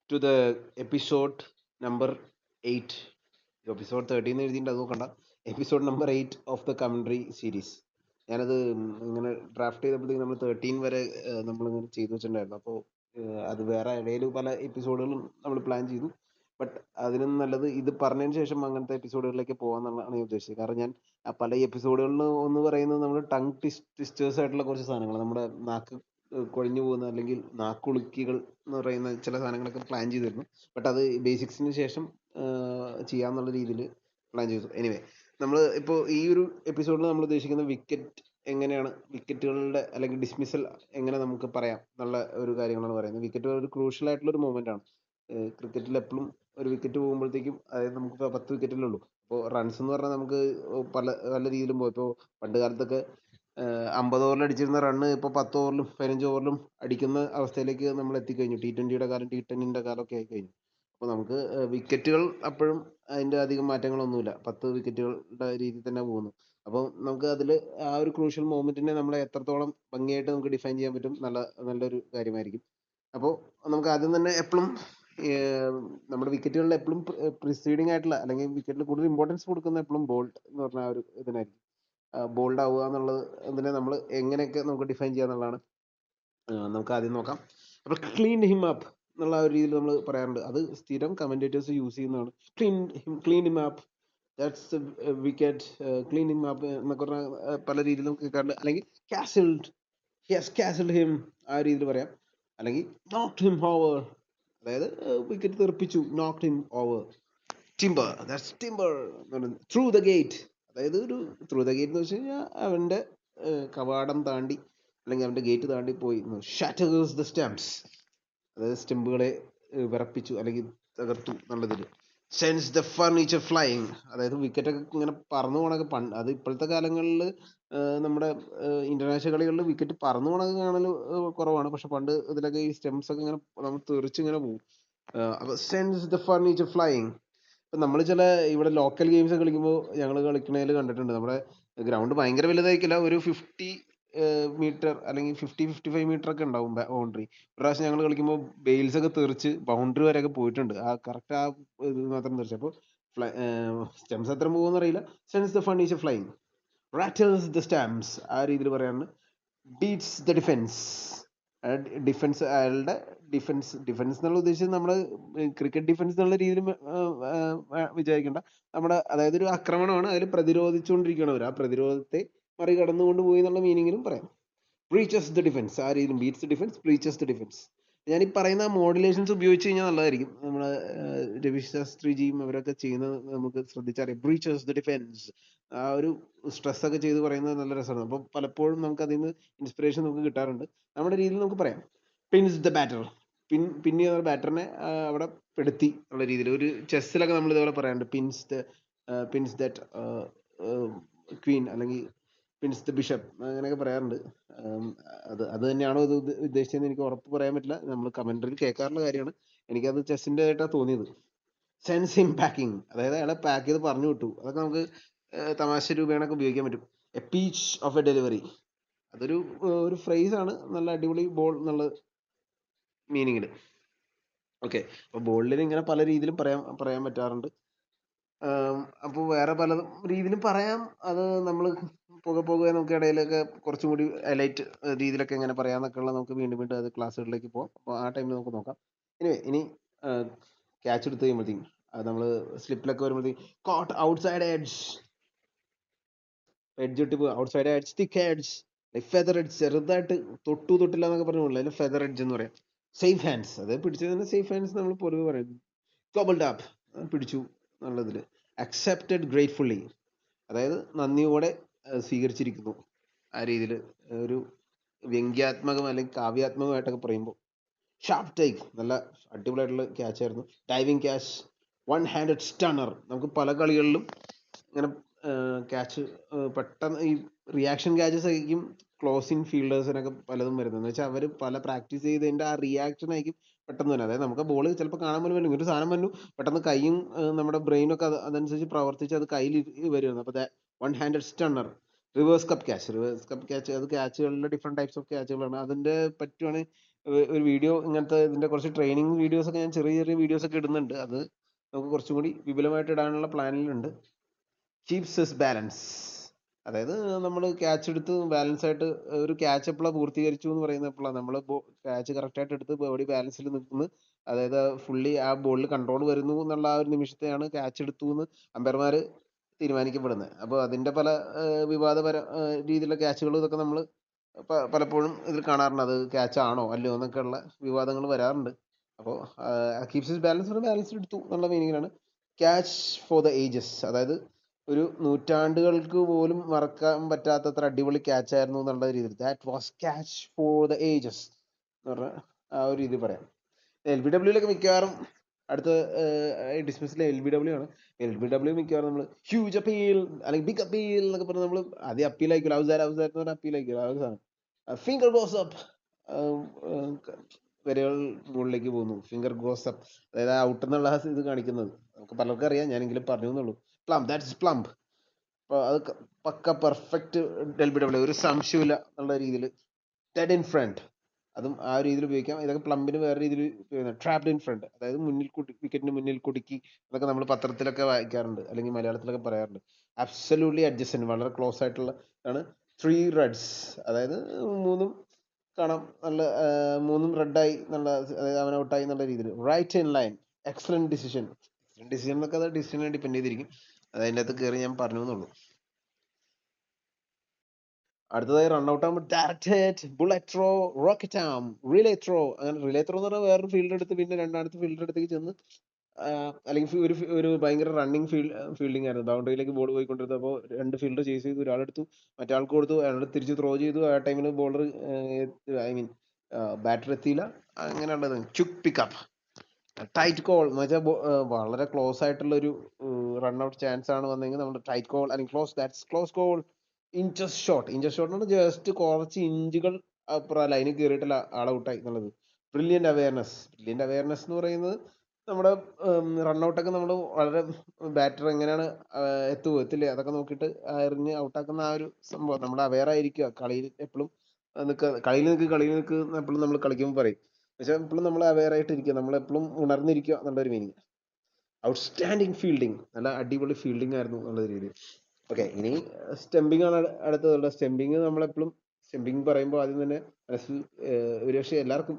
to the episode number 8. Episode 13 എഴുതിയിട്ട് അത് നോക്കണ്ട. Episode number 8 of the commentary series. ഞാനത് ഇങ്ങനെ ഡ്രാഫ്റ്റ് ചെയ്തപ്പോഴത്തേക്ക് നമ്മൾ 13 വരെ നമ്മളിങ്ങനെ ചെയ്തു വെച്ചിട്ടുണ്ടായിരുന്നു. അപ്പോൾ അത് വേറെ ഇടയിൽ പല എപ്പിസോഡുകളും നമ്മൾ പ്ലാൻ ചെയ്തു. ബട്ട് അതിനും നല്ലത് ഇത് പറഞ്ഞതിന് ശേഷം അങ്ങനത്തെ എപ്പിസോഡുകളിലേക്ക് പോകാന്നുള്ളതാണ് ഞാൻ ഉദ്ദേശിച്ചത്. കാരണം ഞാൻ പല എപ്പിസോഡുകളിൽ ഒന്ന് പറയുന്നത് നമ്മൾ ടങ് ട്വിസ്റ്റേഴ്സ് ആയിട്ടുള്ള കുറച്ച് സാധനങ്ങൾ, നമ്മുടെ നാക്ക് കൊഴിഞ്ഞു പോകുന്ന അല്ലെങ്കിൽ നാക്കുളുക്കികൾ എന്ന് പറയുന്ന ചില സാധനങ്ങളൊക്കെ പ്ലാൻ ചെയ്തിരുന്നു. ബട്ട് അത് ബേസിക്സിന് ശേഷം ചെയ്യാന്നുള്ള രീതിയിൽ പ്ലാൻ ചെയ്തു. എനിവേ, നമ്മൾ ഇപ്പോൾ ഈ ഒരു എപ്പിസോഡിൽ നമ്മൾ ഉദ്ദേശിക്കുന്ന വിക്കറ്റ് എങ്ങനെയാണ്, വിക്കറ്റുകളുടെ അല്ലെങ്കിൽ ഡിസ്മിസൽ എങ്ങനെ നമുക്ക് പറയാം എന്നുള്ള ഒരു കാര്യങ്ങളാണ് പറയുന്നത്. വിക്കറ്റ് ഒരു ക്രൂഷ്യൽ ആയിട്ടുള്ള ഒരു മൊമെന്റ് ആണ്. ക്രിക്കറ്റിൽ എപ്പോഴും ഒരു വിക്കറ്റ് പോകുമ്പോഴത്തേക്കും, അതായത് നമുക്ക് 10 വിക്കറ്റല്ലേ ഉള്ളൂ. അപ്പോൾ റൺസ് എന്ന് പറഞ്ഞാൽ നമുക്ക് പല പല രീതിയിലും പോകും. ഇപ്പോൾ പണ്ട് കാലത്തൊക്കെ 50 ഓവറിൽ അടിച്ചിരുന്ന റണ്ണ് ഇപ്പോൾ 10 ഓവറിലും 15 ഓവറിലും അടിക്കുന്ന അവസ്ഥയിലേക്ക് നമ്മൾ എത്തിക്കഴിഞ്ഞു. T20യുടെ കാലം, T10ന്റെ കാലമൊക്കെ ആയിക്കഴിഞ്ഞു. അപ്പോൾ നമുക്ക് വിക്കറ്റുകൾ അപ്പോഴും അതിൻ്റെ അധികം മാറ്റങ്ങളൊന്നുമില്ല. 10 വിക്കറ്റുകളുടെ രീതിയിൽ തന്നെ പോകുന്നു. അപ്പോൾ നമുക്ക് അതിൽ ആ ഒരു ക്രൂഷ്യൽ മൊമെന്റിനെ നമ്മളെ എത്രത്തോളം ഭംഗിയായിട്ട് നമുക്ക് ഡിഫൈൻ ചെയ്യാൻ പറ്റും, നല്ലൊരു കാര്യമായിരിക്കും. അപ്പോൾ നമുക്ക് ആദ്യം തന്നെ എപ്പോഴും നമ്മുടെ വിക്കറ്റുകളിൽ എപ്പോഴും പ്രിസീഡിങ് ആയിട്ടുള്ള അല്ലെങ്കിൽ വിക്കറ്റിൽ കൂടുതൽ ഇമ്പോർട്ടൻസ് കൊടുക്കുന്ന എപ്പോഴും ബോൾഡ് എന്ന് പറഞ്ഞ ആ ഒരു ഇതിനായിരിക്കും. ബോൾഡ് ആവുക എന്നുള്ളത് അതിനെ നമ്മൾ എങ്ങനെയൊക്കെ നമുക്ക് ഡിഫൈൻ ചെയ്യുക എന്നുള്ളതാണ് നമുക്ക് ആദ്യം നോക്കാം. അപ്പോൾ ക്ലീൻ ഹിം അപ്പ് എന്നുള്ള ഒരു രീതിയിൽ നമ്മൾ പറയാറുണ്ട്. അത് സ്ഥിരം കമന്റേറ്റേഴ്സ് യൂസ് ചെയ്യുന്നതാണ്. Clean him up, that's wicket, clean him up എന്നൊക്കെ പറഞ്ഞാൽ പല രീതിയിലും കേൾക്കാറുണ്ട്. അല്ലെങ്കിൽ കാസിൽഡ്, യെസ് കാസിൽഡ് ഹിം, ആ രീതിയിൽ പറയാം. അല്ലെങ്കിൽ നോക്ക്ഡ് ഹിം ഓവർ, അതായത് വിക്കറ്റ് തെറിപ്പിച്ചു, knocked him over. Timber, that's timber. Through the gate, അതായത് ഒരു ത്രൂ ദ ഗേറ്റ് എന്ന് വെച്ച് കഴിഞ്ഞാൽ അവന്റെ കവാടം താണ്ടി അല്ലെങ്കിൽ അവന്റെ ഗേറ്റ് താണ്ടി പോയി. ഷാറ്റേഴ്സ് ദ സ്റ്റംപ്സ്, അതായത് സ്റ്റെമ്പുകളെ വിറപ്പിച്ചു അല്ലെങ്കിൽ തകർത്തു എന്നുള്ളതിൽ. സെൻസ് ദ ഫർണിച്ചർ ഫ്ലൈയിങ്, അതായത് വിക്കറ്റൊക്കെ ഇങ്ങനെ പറന്നു പോണൊക്കെ അത് ഇപ്പോഴത്തെ കാലങ്ങളിൽ നമ്മുടെ ഇന്റർനാഷണൽ കളികളിൽ വിക്കറ്റ് പറന്നു പോണൊക്കെ കാണൽ കുറവാണ്. പക്ഷെ പണ്ട് ഇതിലൊക്കെ ഈ സ്റ്റെംസ് ഒക്കെ ഇങ്ങനെ നമ്മൾ തെറിച്ചിങ്ങനെ പോകും. അപ്പൊ സെൻസ് ദ ഫർണിച്ചർ ഫ്ലൈയിങ്. ഇപ്പൊ നമ്മൾ ചില ഇവിടെ ലോക്കൽ ഗെയിംസ് കളിക്കുമ്പോൾ ഞങ്ങൾ കളിക്കണതിൽ കണ്ടിട്ടുണ്ട്. നമ്മുടെ ഗ്രൗണ്ട് ഭയങ്കര വലുതായിരിക്കില്ല, ഒരു 50 മീറ്റർ അല്ലെങ്കിൽ 50-55 മീറ്റർ ഒക്കെ ഉണ്ടാവും ബൗണ്ടറി. ഒരു പ്രാവശ്യം ഞങ്ങൾ കളിക്കുമ്പോൾ ബെയിൽസ് ഒക്കെ തെറിച്ച് ബൗണ്ടറി വരെയൊക്കെ പോയിട്ടുണ്ട്. ആ കറക്റ്റ് ആ ഇത് മാത്രം തെറിച്ചു. അപ്പോൾ സ്റ്റെംസ് എത്ര പോകുമെന്ന് അറിയില്ല. Sends the furniture flying, rattles the stumps, ആ രീതിയിൽ പറയാറുണ്ട്. ബീറ്റ്സ് ദ ഡിഫൻസ്, ഡിഫൻസ് അയാളുടെ ഡിഫൻസ് എന്നുള്ള ഉദ്ദേശിച്ചത് നമ്മുടെ ക്രിക്കറ്റ് ഡിഫൻസ് എന്നുള്ള രീതിയിൽ വിചാരിക്കേണ്ട. നമ്മുടെ അതായത് ഒരു ആക്രമണമാണ്, അതിൽ പ്രതിരോധിച്ചുകൊണ്ടിരിക്കുകയാണ് അവർ. ആ പ്രതിരോധത്തെ മറികടന്നുകൊണ്ട് പോയി എന്നുള്ള മീനിങ്ങിലും പറയാം. ബ്രീച്ചസ് ദ ഡിഫൻസ്, ആ രീതിയിലും beats the defence, breaches the defence. ഞാൻ ഈ പറയുന്ന മോഡുലേഷൻസ് ഉപയോഗിച്ച് കഴിഞ്ഞാൽ നല്ലതായിരിക്കും. നമ്മളെ രവി ശാസ്ത്രിജിയും അവരൊക്കെ ചെയ്യുന്നത് നമുക്ക് ശ്രദ്ധിച്ചറിയാം. ബ്രീച്ചസ് ദ ഡിഫൻസ്, ആ ഒരു സ്ട്രെസ് ഒക്കെ ചെയ്ത് പറയുന്നത് നല്ല രസമാണ്. അപ്പം പലപ്പോഴും നമുക്ക് അതിൽ നിന്ന് ഇൻസ്പിറേഷൻ നമുക്ക് കിട്ടാറുണ്ട്. നമ്മുടെ രീതിയിൽ നമുക്ക് പറയാം. പിൻസ് ദ ബാറ്റർ, പിൻ ചെയ്യുന്ന ബാറ്ററിനെ അവിടെ പെടുത്തി ഉള്ള രീതിയിൽ. ഒരു ചെസ്സിലൊക്കെ നമ്മൾ ഇതേപോലെ പറയാറുണ്ട്. പിൻസ് ദാറ്റ് ക്വീൻ, അല്ലെങ്കിൽ പിൻസ് ദ ബിഷപ്പ്, അങ്ങനെയൊക്കെ പറയാറുണ്ട്. അത് തന്നെയാണോ ഇത് ഉദ്ദേശിച്ചതെന്ന് എനിക്ക് ഉറപ്പ് പറയാൻ പറ്റില്ല. നമ്മൾ കമന്ററിയിൽ കേൾക്കാറുള്ള കാര്യമാണ്. എനിക്കത് ചെസ്സിന്റെ ആയിട്ടാണ് തോന്നിയത്. സെൻസ് ഹിം പാക്കിംഗ്, അതായത് അയാളെ പാക്ക് ചെയ്ത് പറഞ്ഞു വിട്ടു. അതൊക്കെ നമുക്ക് തമാശ രൂപേണൊക്കെ ഉപയോഗിക്കാൻ പറ്റും. A peach of A delivery, അതൊരു ഒരു ഫ്രേസ് ആണ്, നല്ല അടിപൊളി ബോൾ എന്നുള്ള മീനിങ്ങിൽ. ഓക്കെ, അപ്പൊ ബോളിന് ഇങ്ങനെ പല രീതിയിലും പറയാൻ പറ്റാറുണ്ട്. അപ്പോൾ വേറെ പല രീതിയിലും പറയാം. അത് നമ്മൾ പോകെ നമുക്ക് ഇടയിലൊക്കെ കുറച്ചും കൂടി ഹൈലൈറ്റ് രീതിയിലൊക്കെ എങ്ങനെ പറയാന്നൊക്കെ ഉള്ള നമുക്ക് വീണ്ടും വീണ്ടും അത് ക്ലാസ്സുകളിലേക്ക് പോകാം. അപ്പോൾ ആ ടൈമിൽ നമുക്ക് നോക്കാം. ഇനി ക്യാച്ച് എടുത്ത് കഴിയുമ്പോഴത്തേക്കും അത് നമ്മൾ സ്ലിപ്പിലൊക്കെ വരുമ്പോഴത്തേക്കും കോട്ട് ഔട്ട്സൈഡ് എഡ്ജ് ഇട്ട് ഔട്ട്സൈഡ് എഡ്ജ്, തിക്ക് എഡ്ജ്, ഫെദർ എഡ്ജ്, ചെറുതായിട്ട് തൊട്ടില്ല എന്നൊക്കെ പറഞ്ഞുള്ളൂ. അതിന് ഫെദർ എഡ്ജ് എന്ന് പറയാം. സേഫ് ഹാൻഡ്സ്, അതായത് പിടിച്ചത് തന്നെ സേഫ് ഹാൻഡ്സ് നമ്മൾ പൊതുവെ പറയുന്നു. ഗോബിൾഡ് അപ്പ്, പിടിച്ചു എന്നുള്ളതിൽ. അക്സെപ്റ്റഡ് ഗ്രേറ്റ്ഫുള്ളി, അതായത് നന്ദിയോടെ സ്വീകരിച്ചിരിക്കുന്നു, ആ രീതിയിൽ. ഒരു വ്യംഗ്യാത്മകം അല്ലെങ്കിൽ കാവ്യാത്മകമായിട്ടൊക്കെ പറയുമ്പോൾ. ഷാർപ്പ് ടേക്ക്, നല്ല അടിപൊളിയായിട്ടുള്ള ക്യാച്ച് ആയിരുന്നു. Diving catch, one handed stunner, നമുക്ക് പല കളികളിലും ഇങ്ങനെ ക്യാച്ച് പെട്ടെന്ന് ഈ റിയാക്ഷൻ ക്യാച്ചസ് ആയിരിക്കും ക്ലോസിങ് ഫീൽഡേഴ്സിനൊക്കെ പലതും വരുന്നത്. എന്ന് വെച്ചാൽ അവർ പല പ്രാക്ടീസ് ചെയ്തതിന്റെ ആ റിയാക്ഷൻ ആയിരിക്കും പെട്ടെന്ന് തന്നെ. അതായത് നമുക്ക് ബോൾ ചിലപ്പോൾ കാണാൻ പോലും പറ്റും, ഒരു സാധനം വന്നു പെട്ടെന്ന് കൈയും നമ്മുടെ ബ്രെയിനും ഒക്കെ അതനുസരിച്ച് പ്രവർത്തിച്ച് അത് കയ്യിൽ വരുന്നത്. അപ്പോൾ one handed stunner. Reverse cup catch, അത് ക്യാച്ചുകളുടെ ഡിഫറെന്റ് ടൈപ്സ് ഓഫ് ക്യാച്ചുകളാണ്. അതിന്റെ പറ്റുവാണെങ്കിൽ ഒരു വീഡിയോ ഇങ്ങനത്തെ ഇതിന്റെ കുറച്ച് ട്രെയിനിങ് വീഡിയോസ് ഒക്കെ ഞാൻ ചെറിയ ചെറിയ വീഡിയോസ് ഒക്കെ ഇടുന്നുണ്ട്. അത് നമുക്ക് കുറച്ചും കൂടി വിപുലമായിട്ട് ഇടാനുള്ള പ്ലാനിലുണ്ട്. കീപ്സ് ഹിസ് ബാലൻസ്, അതായത് നമ്മൾ ക്യാച്ച് എടുത്ത് ബാലൻസ് ആയിട്ട് ഒരു ക്യാച്ച് എപ്പോഴാണ് പൂർത്തീകരിച്ചു എന്ന് പറയുന്നത് എപ്പോഴാണ് നമ്മൾ ക്യാച്ച് കറക്റ്റ് ആയിട്ട് എടുത്ത് ബോഡി ബാലൻസിൽ നിൽക്കുന്നു, അതായത് ഫുള്ളി ആ ബോളിൽ കൺട്രോൾ വരുന്നു എന്നുള്ള ആ ഒരു നിമിഷത്തെയാണ് ക്യാച്ച് എടുത്തു എന്ന് അമ്പയർമാർ തീരുമാനിക്കപ്പെടുന്നത്. അപ്പോൾ അതിന്റെ പല വിവാദപര രീതിയിലുള്ള ക്യാച്ചുകളും ഇതൊക്കെ നമ്മൾ പലപ്പോഴും ഇതിൽ കാണാറുണ്ട്. അത് ക്യാച്ച് ആണോ അല്ലയോ എന്നൊക്കെ ഉള്ള വിവാദങ്ങൾ വരാറുണ്ട്. അപ്പോൾ കീപ്സ് ഹിസ് ബാലൻസ് ബാലൻസ് എടുത്തു എന്നുള്ള മീനിങ്ങിലാണ്. ക്യാച്ച് ഫോർ ദ ഏജസ്, അതായത് ഒരു നൂറ്റാണ്ടുകൾക്ക് പോലും മറക്കാൻ പറ്റാത്തത്ര അടിപൊളി ക്യാച്ച് ആയിരുന്നു എന്നുള്ള രീതിയിൽ that was catch for the ages എന്ന് പറഞ്ഞ ആ ഒരു രീതി പറയാം. LBWയിലൊക്കെ മിക്കവാറും അടുത്ത ഡിസ്മിസിലെ LBW ആണ്. LBW മിക്കവാറും നമ്മൾ ഹ്യൂജ് അപ്പീൽ അല്ലെങ്കിൽ ബിഗ് അപ്പീൽ എന്നൊക്കെ പറഞ്ഞ് നമ്മൾ ആദ്യം അപ്പീൽ ആയിക്കില്ല, അവസാനം എന്ന് പറഞ്ഞാൽ അപ്പീൽ ആയിക്കില്ല. ആ ഒരു സാധനം ഫിംഗർ ഗോസ് അപ്പ്, വരകൾ മുകളിലേക്ക് പോകുന്നു, ഫിംഗർ ഗോസ് അപ്പ്, അതായത് ഔട്ട് എന്നുള്ള ഇത് കാണിക്കുന്നത് നമുക്ക് പലർക്കും അറിയാം, ഞാനെങ്കിലും പറഞ്ഞു എന്നുള്ളൂ. Plumb, that's plumb. അപ്പോൾ അത് പക്ക പെർഫെക്റ്റ് LBW, ഒരു സംശയമില്ല എന്നുള്ള രീതിയിൽ. ഡെഡ് ഇൻ ഫ്രണ്ട്, അതും ആ ഒരു രീതിയിൽ ഉപയോഗിക്കാം. ഇതൊക്കെ പ്ലംബിന് വേറെ രീതിയിൽ ട്രാപ്ഡ് ഇൻ ഫ്രണ്ട്, അതായത് മുന്നിൽ വിക്കറ്റിന് മുന്നിൽ കുടുക്കി, അതൊക്കെ നമ്മൾ പത്രത്തിലൊക്കെ വായിക്കാറുണ്ട് അല്ലെങ്കിൽ മലയാളത്തിലൊക്കെ പറയാറുണ്ട്. അബ്സല്യൂട്ട്ലി അഡ്ജസ്റ്റന്റ്, വളരെ ക്ലോസ് ആയിട്ടുള്ള ആണ്. 3 റെഡ്സ്, അതായത് മൂന്നും കാണാം നല്ല മൂന്നും റെഡായി എന്നുള്ള, അതായത് അവൻ ഔട്ടായി എന്നുള്ള രീതിയിൽ. Right in line, excellent decision. Decision എന്നൊക്കെ അത് ഡിസിഷനെ ഡിപ്പെൻഡ് ചെയ്തിരിക്കും, അത് അതിൻ്റെ അകത്ത് കയറി ഞാൻ പറഞ്ഞു എന്നുള്ളൂ. അടുത്തതായി റൺ ഔട്ട് ആകുമ്പോൾ direct hit, bullet throw, rocket arm, relay throw. അങ്ങനെ റിലേ ത്രോ എന്ന് പറഞ്ഞാൽ വേറൊരു ഫീൽഡർ എടുത്ത് പിന്നെ രണ്ടാമത്തെ ഫീൽഡർ അടുത്തേക്ക് ചെന്ന് അല്ലെങ്കിൽ ഒരു ഭയങ്കര റണ്ണിങ് ഫീൽഡിംഗ് ആയിരുന്നു. ബൗണ്ടറിയിലേക്ക് ബോൾ പോയിക്കൊണ്ടിരുന്നപ്പോൾ 2 ഫീൽഡർ ചേസ് ചെയ്തു, ഒരാളെടുത്തു, മറ്റേ കൊടുത്തു, അയാൾ തിരിച്ച് ത്രോ ചെയ്തു. ആ ടൈമിൽ ബോളർ ബാറ്റർ എത്തിയില്ല. അങ്ങനെയുള്ളത് ക്വിക്ക് പിക്കപ്പ്, ടൈറ്റ് കോൾ എന്ന് വെച്ചാൽ വളരെ ക്ലോസ് ആയിട്ടുള്ള ഒരു റൺ ഔട്ട് ചാൻസ് ആണ് വന്നെങ്കിൽ നമ്മൾ ടൈറ്റ് കോൾ അല്ലെങ്കിൽ close, that's close call. Inches shot, inches shot എന്ന് പറഞ്ഞാൽ ജസ്റ്റ് കുറച്ച് ഇഞ്ചുകൾ അപ്പുറം ലൈനിൽ കയറിയിട്ടില്ല ആൾ ഔട്ടായി എന്നുള്ളത്. ബ്രില്യൻ്റ് അവയർനെസ്, ബ്രില്യൻ്റ് അവയർനെസ് എന്ന് പറയുന്നത് നമ്മുടെ റൺ ഔട്ടൊക്കെ നമ്മൾ വളരെ ബാറ്റർ എങ്ങനെയാണ് എത്തുമോ എത്തില്ലേ അതൊക്കെ നോക്കിയിട്ട് എറിഞ്ഞ് ഔട്ടാക്കുന്ന ആ ഒരു സംഭവം. നമ്മൾ അവെയർ ആയിരിക്കുക കളിയിൽ എപ്പോഴും കളിയിൽ നിൽക്ക് എപ്പോഴും നമ്മൾ കളിക്കുമ്പോൾ പറയും. പക്ഷെ എപ്പോഴും നമ്മൾ അവെയർ ആയിട്ടിരിക്കുക, നമ്മളെപ്പോഴും ഉണർന്നിരിക്കുക എന്നുള്ളൊരു മീനിങ്. ഔട്ട്സ്റ്റാൻഡിങ് ഫീൽഡിങ്, നല്ല അടിപൊളി ഫീൽഡിംഗ് ആയിരുന്നു എന്നുള്ള രീതിയിൽ. ഓക്കെ, ഇനി സ്റ്റെമ്പിംഗ് ആണ് അടുത്തതുള്ള. സ്റ്റെമ്പിങ് നമ്മളെപ്പോഴും സ്റ്റെമ്പിങ് പറയുമ്പോൾ ആദ്യം തന്നെ മനസ്സിൽ ഒരുപക്ഷെ എല്ലാവർക്കും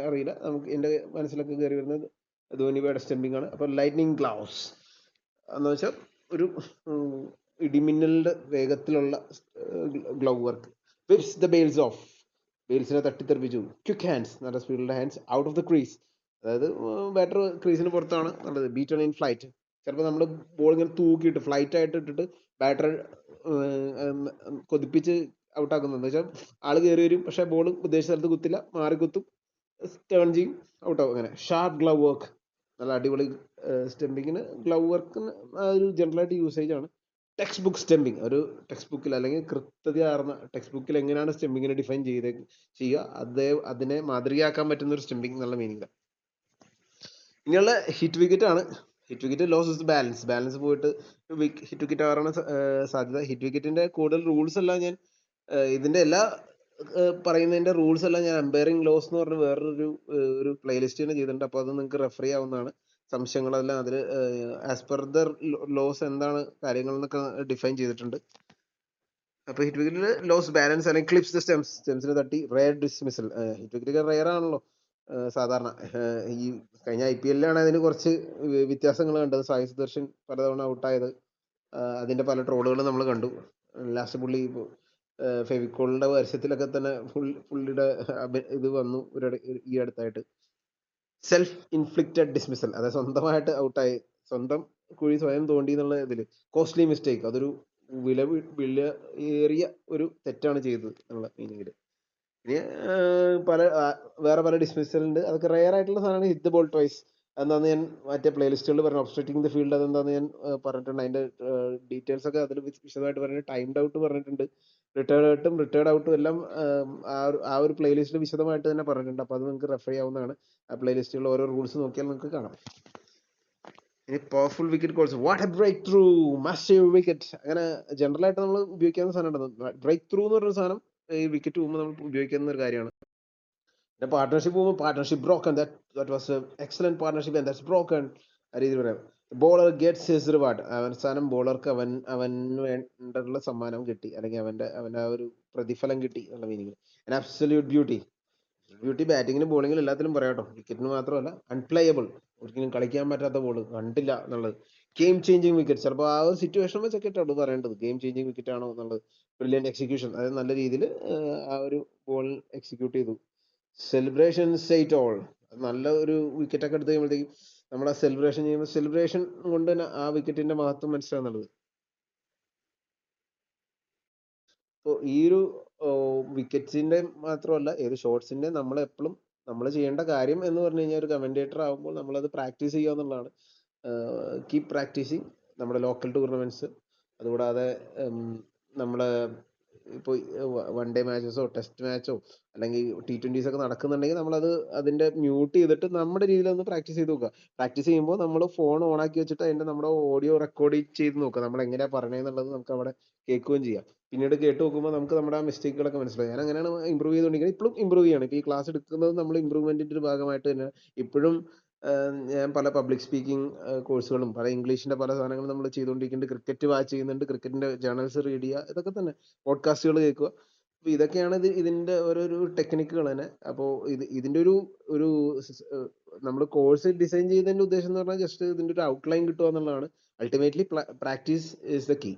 അറിയില്ല, നമുക്ക് എൻ്റെ മനസ്സിലൊക്കെ കയറി വരുന്നത് ധോനിയുടെ സ്റ്റെമ്പിംഗ് ആണ്. അപ്പോൾ ലൈറ്റ്നിങ് ഗ്ലൗസ് എന്ന് വെച്ചാൽ ഒരു ഇടിമിന്നലിന്റെ വേഗത്തിലുള്ള glove work. Whips the bails off, ബെയിൽസിനെ തട്ടിത്തെറിപ്പിച്ചു. ക്വിക്ക് ഹാൻഡ്സ്, നല്ല സ്പീഡിലുള്ള hands. Out of the crease, അതായത് ബാറ്റർ ക്രീസിന് പുറത്താണ് നല്ലത്. ബീറ്റ് ഓൺ ഇൻ ഫ്ലൈറ്റ്, ചിലപ്പോൾ നമ്മൾ ബോൾ ഇങ്ങനെ തൂക്കിയിട്ട് ഫ്ലൈറ്റ് ആയിട്ട് ഇട്ടിട്ട് ബാറ്റർ കൊതിപ്പിച്ച് ഔട്ടാക്കുന്നത്. എന്ന് വെച്ചാൽ ആള് കയറി വരും, പക്ഷെ ബോൾ ഉദ്ദേശിച്ച സ്ഥലത്ത് കുത്തില്ല, മാറി കുത്തും, ടേൺ ചെയ്യും, ഔട്ടാവും. അങ്ങനെ ഷാർപ്പ് ഗ്ലൗ വർക്ക്, നല്ല അടിപൊളി സ്റ്റെമ്പിങ്ങിന് ഗ്ലൗ വർക്കിന് ഒരു ജനറലായിട്ട് യൂസേജ് ആണ്. ടെക്സ്റ്റ് ബുക്ക് സ്റ്റെമ്പിങ്, ഒരു ടെക്സ്റ്റ് ബുക്കിൽ അല്ലെങ്കിൽ കൃത്യതയാർന്ന ടെക്സ്റ്റ് ബുക്കിൽ എങ്ങനെയാണ് സ്റ്റെമ്പിങ്ങിനെ ഡിഫൈൻ ചെയ്യുക അതിനെ മാതൃകയാക്കാൻ പറ്റുന്ന ഒരു സ്റ്റെമ്പിങ് എന്നുള്ള മീനിങ്. ഇനിയുള്ള ഹിറ്റ് വിക്കറ്റ് ആണ്. Hit wicket loss is balance, balance പോയിട്ട് ഹിറ്റ് വിക്കറ്റ് ആവാറാണ് സാധ്യത. ഹിറ്റ് വിക്കറ്റിന്റെ കൂടുതൽ റൂൾസ് എല്ലാം ഞാൻ ഇതിന്റെ എല്ലാ പറയുന്നതിന്റെ റൂൾസ് എല്ലാം ഞാൻ അമ്പയറിംഗ് ലോസ് എന്ന് പറഞ്ഞ വേറൊരു പ്ലേലിസ്റ്റ് തന്നെ ചെയ്തിട്ടുണ്ട്. അപ്പോൾ അത് നിങ്ങൾക്ക് റെഫർ ചെയ്യാവുന്നതാണ്. സംശയങ്ങളെല്ലാം അതിൽ ആസ് പെർ ദ ലോസ് എന്താണ് കാര്യങ്ങൾ എന്നൊക്കെ ഡിഫൈൻ ചെയ്തിട്ടുണ്ട്. അപ്പോൾ ഹിറ്റ് വിക്കറ്റിൽ ലോസ് ബാലൻസ് അല്ലെങ്കിൽ ക്ലിപ്സ് ദ സ്റ്റെംസിനെ തട്ടി rare dismissal. Hit wicket rare ആണല്ലോ സാധാരണ. ഈ കഴിഞ്ഞ IPL-ലാണ് അതിന് കുറച്ച് വ്യത്യാസങ്ങൾ കണ്ടത്. സായി സുദർശൻ പലതവണ ഔട്ടായത്, അതിന്റെ പല ട്രോളുകളും നമ്മൾ കണ്ടു. ലാസ്റ്റ് പുള്ളി ഫെവിക്കോളിന്റെ പരസ്യത്തിലൊക്കെ തന്നെ പുള്ളിയുടെ ഇത് വന്നു ഈ അടുത്തായിട്ട്. സെൽഫ് ഇൻഫ്ലിക്റ്റഡ് ഡിസ്മിസൽ, അതായത് സ്വന്തമായിട്ട് ഔട്ടായി, സ്വന്തം കുഴി സ്വയം തോണ്ടി എന്നുള്ള ഇതിൽ. കോസ്റ്റ്ലി മിസ്റ്റേക്ക്, അതൊരു വിലയേറിയ ഒരു തെറ്റാണ് ചെയ്തത് എന്നുള്ള മീനിങ്ങിൽ. ഇനി വേറെ പല ഡിസ്മിസൽ ഉണ്ട്, അതൊക്കെ റെയർ ആയിട്ടുള്ള സാധനമാണ്. ഹിറ്റ് ദ ബോൾ ട്വൈസ്, അതെന്താന്ന് ഞാൻ മറ്റേ പ്ലേലിസ്റ്റുകളിൽ പറഞ്ഞു. ഒബ്സ്ട്രക്റ്റിംഗ് ദ ഫീൽഡ് അതെന്താന്ന് ഞാൻ പറഞ്ഞിട്ടുണ്ട്. അതിന്റെ ഡീറ്റെയിൽസ് ഒക്കെ അതിൽ വിശദമായിട്ട് പറഞ്ഞിട്ട്, ടൈംഡ് ഔട്ട് പറഞ്ഞിട്ടുണ്ട്, റിട്ടേർഡ് ഔട്ടും എല്ലാം ആ ഒരു പ്ലേലിസ്റ്റിൽ വിശദമായിട്ട് തന്നെ പറഞ്ഞിട്ടുണ്ട്. അപ്പോൾ അത് നിങ്ങൾക്ക് റെഫർ ചെയ്യാവുന്നതാണ്. ആ പ്ലേലിസ്റ്റുകളിൽ ഓരോ റൂൾസ് നോക്കിയാൽ നിങ്ങൾക്ക് കാണാം. ഇനി powerful wicket calls, what a breakthrough, massive wicket. അങ്ങനെ ജനറൽ ആയിട്ട് നമ്മൾ ഉപയോഗിക്കാവുന്ന സാധനമാണ് ബ്രേക്ക് ത്രൂ എന്ന് പറഞ്ഞ സാധനം. ഈ വിക്കറ്റ് പോകുമ്പോൾ നമ്മൾ ഉപയോഗിക്കുന്ന ഒരു കാര്യമാണ്. പിന്നെ പാർട്ട്ണർഷിപ്പ് പോകുമ്പോൾ partnership broken, that was excellent partnership and that's broken ആ രീതിയിൽ പറയാം. ബോളർ ഗെറ്റ്സ് ഹിസ് റിവാർഡ്, അവസാനം ബോളർക്ക് അവന് വേണ്ടിയുള്ള സമ്മാനം കിട്ടി, അല്ലെങ്കിൽ അവന്റെ ആ ഒരു പ്രതിഫലം കിട്ടി എന്നുള്ള meaning. An absolute beauty. Beauty ബാറ്റിങ്ങിനും ബോളിങ്ങിലും എല്ലാത്തിലും പറയാം കേട്ടോ, വിക്കറ്റിന് മാത്രമല്ല. അൺപ്ലേയബിൾ, ഒരിക്കലും കളിക്കാൻ പറ്റാത്ത ബോൾ കണ്ടില്ല എന്നുള്ളത്. ഗെയിം ചേഞ്ചിങ് വിക്കറ്റ്, ചിലപ്പോൾ ആ ഒരു സിറ്റുവേഷൻ വെച്ചൊക്കെ ആണ് പറയേണ്ടത് ഗെയിം ചേഞ്ചിങ് വിക്കറ്റ് ആണോ എന്നുള്ളത്. ബ്രില്യൻറ്റ് എക്സിക്യൂഷൻ, അതായത് നല്ല രീതിയിൽ ആ ഒരു ബോൾ എക്സിക്യൂട്ട് ചെയ്തു. സെലിബ്രേഷൻ സെറ്റ് ഓൾ, നല്ല ഒരു വിക്കറ്റ് ഒക്കെ എടുത്ത് കഴിയുമ്പോഴത്തേക്കും നമ്മുടെ സെലിബ്രേഷൻ ചെയ്യുമ്പോൾ സെലിബ്രേഷൻ കൊണ്ട് തന്നെ ആ വിക്കറ്റിന്റെ മഹത്വം മനസ്സിലാകുന്നുള്ളത്. ഇപ്പോൾ ഈ ഒരു വിക്കറ്റ്സിന്റെ മാത്രമല്ല, ഏത് ഷോട്ട്സിന്റെ നമ്മൾ എപ്പോഴും നമ്മൾ ചെയ്യേണ്ട കാര്യം എന്ന് പറഞ്ഞു കഴിഞ്ഞാൽ, ഒരു കമന്റേറ്റർ ആകുമ്പോൾ നമ്മളത് പ്രാക്ടീസ് ചെയ്യുക എന്നുള്ളതാണ്. കീപ് പ്രാക്ടീസിങ് നമ്മുടെ ലോക്കൽ ടൂർണമെന്റ്സ്. അതുകൂടാതെ നമ്മുടെ ഇപ്പോൾ വൺ ഡേ മാച്ചസോ ടെസ്റ്റ് മാച്ചോ അല്ലെങ്കിൽ T20s ഒക്കെ നടക്കുന്നുണ്ടെങ്കിൽ നമ്മളത് അതിന്റെ മ്യൂട്ട് ചെയ്തിട്ട് നമ്മുടെ രീതിയിൽ ഒന്ന് പ്രാക്ടീസ് ചെയ്ത് നോക്കുക. പ്രാക്ടീസ് ചെയ്യുമ്പോൾ നമ്മൾ ഫോൺ ഓൺ ആക്കി വെച്ചിട്ട് അതിന്റെ നമ്മുടെ ഓഡിയോ റെക്കോർഡ് ചെയ്ത് നോക്കുക, നമ്മൾ എങ്ങനെയാ പറഞ്ഞതെന്നുള്ളത് നമുക്ക് അവിടെ കേൾക്കുകയും ചെയ്യാം. പിന്നീട് കേട്ട് നോക്കുമ്പോൾ നമുക്ക് നമ്മുടെ ആ മിസ്റ്റേക്കുകളൊക്കെ മനസ്സിലായി. ഞാൻ അങ്ങനെയാണ് ഇമ്പ്രൂവ് ചെയ്തുകൊണ്ടിരിക്കുന്നത്. ഇപ്പോഴും ഇമ്പ്രൂവ് ചെയ്യാണ്. ഇപ്പോൾ ഈ ക്ലാസ് എടുക്കുന്നത് നമ്മൾ ഇമ്പ്രൂവ്മെന്റിന്റെ ഒരു ഭാഗമായിട്ട് തന്നെ. ഇപ്പോഴും ഞാൻ പല പബ്ലിക് സ്പീക്കിംഗ് കോഴ്സുകളും പല ഇംഗ്ലീഷിന്റെ പല സാധനങ്ങളും നമ്മൾ ചെയ്തുകൊണ്ടിരിക്കുന്നുണ്ട്. ക്രിക്കറ്റ് വാച്ച് ചെയ്യുന്നുണ്ട്, ക്രിക്കറ്റിന്റെ ജേർണൽസ് റീഡ് ചെയ്യുക, ഇതൊക്കെ തന്നെ. പോഡ്കാസ്റ്റുകൾ കേൾക്കുക. അപ്പൊ ഇതൊക്കെയാണ് ഇതിന്റെ ഓരോരോ ടെക്നിക്കുകൾ തന്നെ. അപ്പോൾ ഇതിന്റെ ഒരു നമ്മൾ കോഴ്സ് ഡിസൈൻ ചെയ്തതിന്റെ ഉദ്ദേശം എന്ന് പറഞ്ഞാൽ ജസ്റ്റ് ഇതിന്റെ ഒരു ഔട്ട്ലൈൻ കിട്ടുക എന്നുള്ളതാണ്. Ultimately practice is the key.